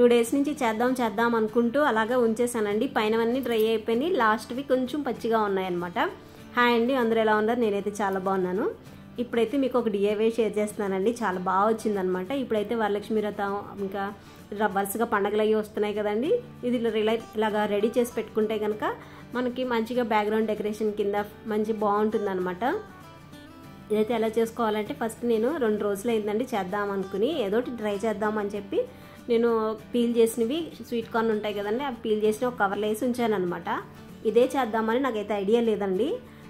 2 days నుంచి చేద్దాం అనుకుంటూ అలాగే ఉంచేసానండి. పైనవన్నీ డ్రై అయిపోయినాయి, లాస్ట్వి కొంచెం పచ్చిగా ఉన్నాయన్నమాట. హాయ్ అండి, అందరూ ఎలా ఉన్నారు? నేనైతే చాలా బాగున్నాను. ఇప్పుడైతే మీకు ఒక DIY షేర్ చేస్తున్నానండి. చాలా బాగా వచ్చిందనమాట. ఇప్పుడైతే వరలక్ష్మి వ్రతం ఇంకా వరుసగా పండగలు అవి వస్తున్నాయి కదండి. ఇది ఇలాగా రెడీ చేసి పెట్టుకుంటే కనుక మనకి మంచిగా బ్యాక్గ్రౌండ్ డెకరేషన్ కింద మంచి బాగుంటుందన్నమాట. ఇదైతే ఎలా చేసుకోవాలంటే ఫస్ట్ నేను 2 రోజులు అయిందండి చేద్దాం అనుకుని, ఏదోటి ట్రై చేద్దామని చెప్పి నేను పీల్ చేసినవి స్వీట్ కార్న్ ఉంటాయి కదండి, అవి పీల్ చేసిన ఒక కవర్లో వేసి ఉంచాను అనమాట. ఇదే చేద్దామని నాకైతే ఐడియా లేదండి.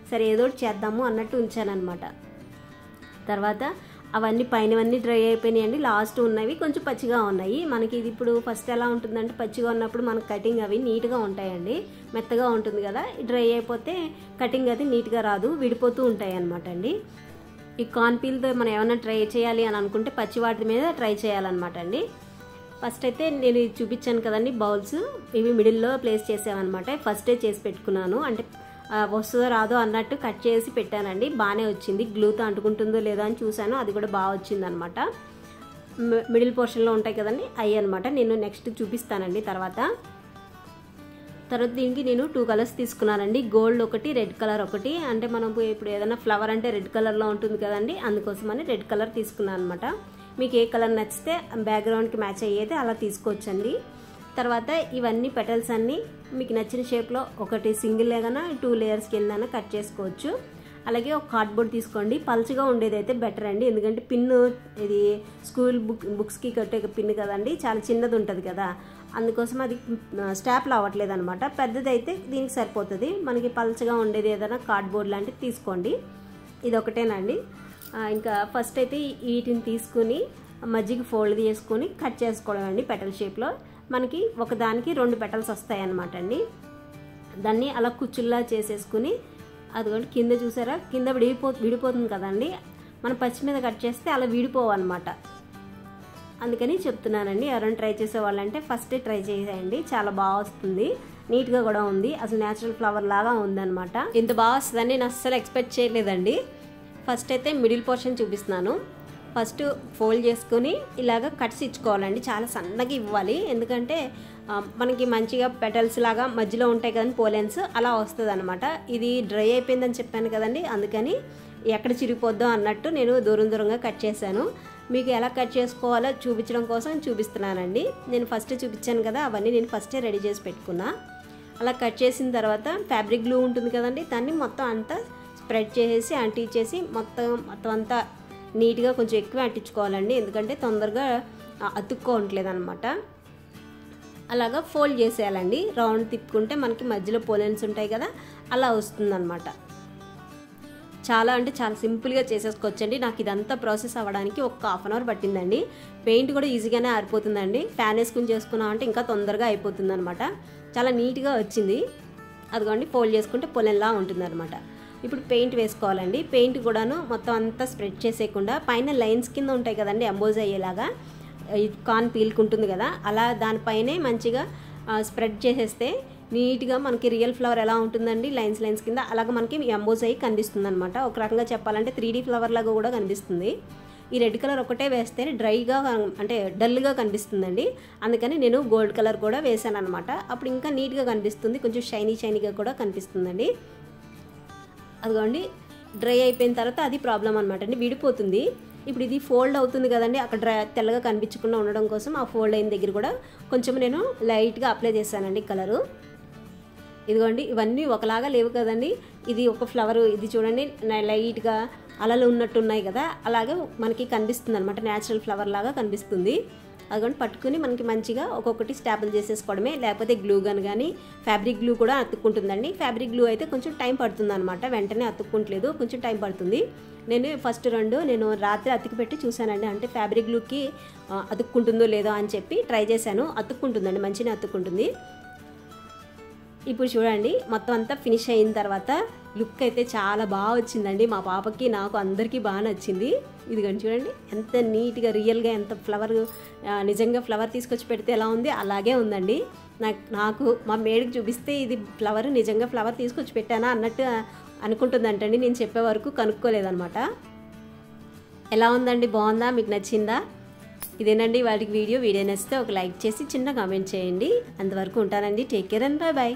సరే ఏదోటి చేద్దాము అన్నట్టు ఉంచానమాట. తర్వాత అవన్నీ పైనవన్నీ డ్రై అయిపోయినాయండి. లాస్ట్ ఉన్నవి కొంచెం పచ్చిగా ఉన్నాయి. మనకి ఇది ఇప్పుడు ఫస్ట్ ఎలా ఉంటుందంటే పచ్చిగా ఉన్నప్పుడు మనకు కటింగ్ అవి నీట్గా ఉంటాయండి, మెత్తగా ఉంటుంది కదా. డ్రై అయిపోతే కటింగ్ అది నీట్గా రాదు, విడిపోతూ ఉంటాయి అనమాట అండి. ఈ కార్న్ పీల్తో మనం ఏమైనా ట్రై చేయాలి అని అనుకుంటే పచ్చి వాటి మీద ట్రై చేయాలన్నమాట అండి. ఫస్ట్ అయితే నేను ఇది చూపించాను కదండి బౌల్స్, ఇవి మిడిల్లో ప్లేస్ చేసామన్నమాట. ఫస్టే చేసి పెట్టుకున్నాను, అంటే వస్తుందో రాదో అన్నట్టు కట్ చేసి పెట్టానండి. బాగానే వచ్చింది. గ్లూతో అంటుకుంటుందో లేదో అని చూశాను, అది కూడా బాగా వచ్చింది అనమాట. మిడిల్ పోర్షన్లో ఉంటాయి కదండి అవి అనమాట. నేను నెక్స్ట్ చూపిస్తానండి తర్వాత దీనికి నేను 2 కలర్స్ తీసుకున్నానండి. గోల్డ్ ఒకటి, రెడ్ కలర్ ఒకటి. అంటే మనం ఇప్పుడు ఏదైనా ఫ్లవర్ అంటే రెడ్ కలర్లో ఉంటుంది కదండి, అందుకోసమని రెడ్ కలర్ తీసుకున్నాను అనమాట. మీకు ఏ కలర్ నచ్చితే బ్యాక్గ్రౌండ్కి మ్యాచ్ అయ్యేది అలా తీసుకోవచ్చండి. తర్వాత ఇవన్నీ పెటల్స్ అన్నీ మీకు నచ్చిన షేప్లో ఒకటి సింగిల్ లేగానా 2 లేయర్స్ కింద కట్ చేసుకోవచ్చు. అలాగే ఒక కార్డ్బోర్డ్ తీసుకోండి. పల్చగా ఉండేది అయితే బెటర్ అండి, ఎందుకంటే పిన్ను ఇది స్కూల్ బుక్స్కి కట్టే పిన్ కదండి, చాలా చిన్నది ఉంటుంది కదా, అందుకోసం అది స్టాప్లు అవ్వట్లేదు అనమాట. పెద్దదైతే దీనికి సరిపోతుంది. మనకి పల్చగా ఉండేది ఏదైనా కార్డ్బోర్డ్ లాంటిది తీసుకోండి. ఇది ఒకటేనండి. ఇంకా ఫస్ట్ అయితే వీటిని తీసుకుని మజ్జిగ ఫోల్డ్ చేసుకొని కట్ చేసుకోవడం అండి పెటల్ షేప్లో. మనకి ఒకదానికి 2 పెటల్స్ వస్తాయి అన్నమాట అండి. దాన్ని అలా కుచ్చుల్లా చేసేసుకుని అదిగోండి కింద చూసారా, కింద విడిపోతుంది కదండి. మనం పచ్చి మీద కట్ చేస్తే అలా విడిపోవన్నమాట. అందుకని చెప్తున్నానండి, ఎవరైనా ట్రై చేసేవాళ్ళంటే ఫస్టే ట్రై చేసేయండి. చాలా బాగా వస్తుంది, నీట్గా కూడా ఉంది. అసలు న్యాచురల్ ఫ్లవర్ లాగా ఉందన్నమాట. ఇంత బాగా వస్తుందని నేను అస్సలు ఎక్స్పెక్ట్ చేయలేదండి. ఫస్ట్ అయితే మిడిల్ పోర్షన్ చూపిస్తున్నాను. ఫస్ట్ ఫోల్డ్ చేసుకొని ఇలాగ కట్స్ ఇచ్చుకోవాలండి. చాలా సన్నగా ఇవ్వాలి, ఎందుకంటే మనకి మంచిగా పెటల్స్ లాగా మధ్యలో ఉంటాయి కదండి పోలెన్స్, అలా వస్తుంది అనమాట. ఇది డ్రై అయిపోయిందని చెప్పాను కదండి, అందుకని ఎక్కడ చిరిగిపోద్దో అన్నట్టు నేను దూరంగా కట్ చేశాను. మీకు ఎలా కట్ చేసుకోవాలో చూపించడం కోసం చూపిస్తున్నానండి. నేను ఫస్ట్ చూపించాను కదా, అవన్నీ నేను ఫస్టే రెడీ చేసి పెట్టుకున్నా. అలా కట్ చేసిన తర్వాత ఫ్యాబ్రిక్ గ్లూ ఉంటుంది కదండి, దాన్ని మొత్తం అంతా స్ప్రెడ్ చేసేసి అంటించేసి మొత్తం అంతా నీట్గా కొంచెం ఎక్కువ అంటించుకోవాలండి, ఎందుకంటే తొందరగా అతుక్కోవట్లేదు అనమాట. అలాగా ఫోల్డ్ చేసేయాలండి. రౌండ్ తిప్పుకుంటే మనకి మధ్యలో పోలెన్స్ ఉంటాయి కదా, అలా వస్తుందన్నమాట. చాలా అంటే చాలా సింపుల్గా చేసేసుకోవచ్చండి. నాకు ఇదంతా ప్రాసెస్ అవ్వడానికి ఒక 1/2 అవర్ పట్టిందండి. పెయింట్ కూడా ఈజీగానే ఆరిపోతుందండి. ఫ్యాన్ వేసుకుని చేసుకున్నామంటే ఇంకా తొందరగా అయిపోతుంది అనమాట. చాలా నీట్గా వచ్చింది. అదిగోండి ఫోల్డ్ చేసుకుంటే పొలంలా ఉంటుంది అనమాట. ఇప్పుడు పెయింట్ వేసుకోవాలండి. పెయింట్ కూడాను మొత్తం అంతా స్ప్రెడ్ చేసేయకుండా పైన లైన్స్ కింద ఉంటాయి కదండి, ఎంబోజ్ అయ్యేలాగా కార్న్ పీల్కుంటుంది కదా, అలా దానిపైనే మంచిగా స్ప్రెడ్ చేసేస్తే నీట్గా మనకి రియల్ ఫ్లవర్ ఎలా ఉంటుందండి, లైన్స్ కింద అలాగ మనకి ఎంబోజ్ అయ్యి కనిపిస్తుంది అనమాట. ఒక రకంగా చెప్పాలంటే 3D ఫ్లవర్ లాగా కూడా కనిపిస్తుంది. ఈ రెడ్ కలర్ ఒకటే వేస్తే డ్రైగా అంటే డల్గా కనిపిస్తుందండి, అందుకని నేను గోల్డ్ కలర్ కూడా వేసాను అనమాట. అప్పుడు ఇంకా నీట్గా కనిపిస్తుంది, కొంచెం షైనీగా కూడా కనిపిస్తుందండి. అదిగోండి డ్రై అయిపోయిన తర్వాత అది ప్రాబ్లం అనమాట అండి, విడిపోతుంది. ఇప్పుడు ఇది ఫోల్డ్ అవుతుంది కదండి, అక్కడ తెల్లగా కనిపించకుండా ఉండడం కోసం ఆ ఫోల్డ్ అయిన దగ్గర కూడా కొంచెం నేను లైట్గా అప్లై చేశానండి కలరు. ఇదిగోండి ఇవన్నీ ఒకలాగా లేవు కదండి, ఇది ఒక ఫ్లవర్, ఇది చూడండి లైట్గా అలలు ఉన్నట్టున్నాయి కదా, అలాగే మనకి కనిపిస్తుంది అనమాట, న్యాచురల్ ఫ్లవర్ లాగా కనిపిస్తుంది. అదిగోండి పట్టుకుని మనకి మంచిగా ఒక్కొక్కటి స్టాపుల్ చేసేసుకోవడమే, లేకపోతే గ్లూ గన్ కానీ ఫ్యాబ్రిక్ గ్లూ కూడా అతుక్కుంటుందండి. ఫ్యాబ్రిక్ గ్లూ అయితే కొంచెం టైం పడుతుంది అనమాట, వెంటనే అతుక్కుంటలేదు, కొంచెం టైం పడుతుంది. నేను ఫస్ట్ 2 నేను రాత్రి అతికి పెట్టి చూశానండి, అంటే ఫ్యాబ్రిక్ గ్లూకి అతుక్కుంటుందో లేదో అని చెప్పి ట్రై చేశాను. అతుక్కుంటుందండి, మంచిగా అతుక్కుంటుంది. ఇప్పుడు చూడండి మొత్తం అంతా ఫినిష్ అయిన తర్వాత లుక్ అయితే చాలా బాగా వచ్చిందండి. మా పాపకి నాకు అందరికీ బాగా నచ్చింది. ఇదిగోండి చూడండి ఎంత నీట్గా రియల్గా ఎంత ఫ్లవర్, నిజంగా ఫ్లవర్ తీసుకొచ్చి పెడితే ఎలా ఉంది అలాగే ఉందండి. నాకు మా మేడికి చూపిస్తే ఇది ఫ్లవర్, నిజంగా ఫ్లవర్ తీసుకొచ్చి పెట్టానా అన్నట్టు అనుకుంటుందంటండి. నేను చెప్పే వరకు కనుక్కోలేదన్నమాట. ఎలా ఉందండి, బాగుందా, మీకు నచ్చిందా? ఇదేనండి వాటికి వీడియో నచ్చితే ఒక లైక్ చేసి చిన్న కామెంట్ చేయండి. అంతవరకు ఉంటానండి. Take care and bye bye.